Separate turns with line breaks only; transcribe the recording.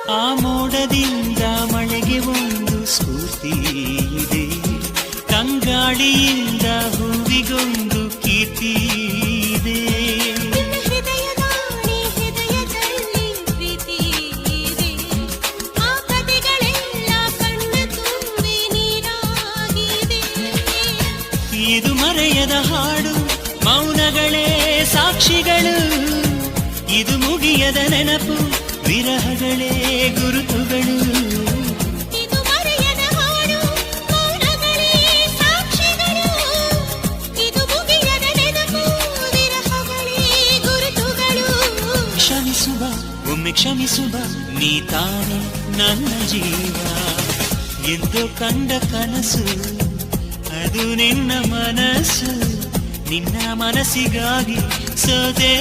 ಆ ಮೋಡದಿಂದ ಮಳೆಗೆ ಒಂದು ಸ್ಫೂರ್ತಿ ಇದೆ, ತಂಗಾಳಿಯಿಂದ ಹೂವಿಗೊಂದು ಕೀರ್ತಿ ಇದೆ. ಇದು ಮರೆಯದ ಹಾಡು, ಮೌನಗಳೇ ಸಾಕ್ಷಿಗಳು. ಇದು ಮುಗಿಯದ ನೆನಪು, ವಿರಹಗಳೇ ಗುರುತುಗಳು.
ಇದು ಮರೆಯದ ಹಾಡು, ಮೌನಗಳೇ ಸಾಕ್ಷಿಗಳು. ಇದು ಮುಗಿಯದ ನೆನಪು, ವಿರಹಗಳೇ ಗುರುತುಗಳು.
ಕ್ಷಮಿಸುವ, ಒಮ್ಮೆ ಕ್ಷಮಿಸುವ, ನೀ ತಾನೆ ನನ್ನ ಜೀವ. ಎಂದು ಕಂಡ ಕನಸು ಅದು ನಿನ್ನ ಮನಸ್ಸು, ನಿನ್ನ ಮನಸ್ಸಿಗಾಗಿ ಸೋದೆ.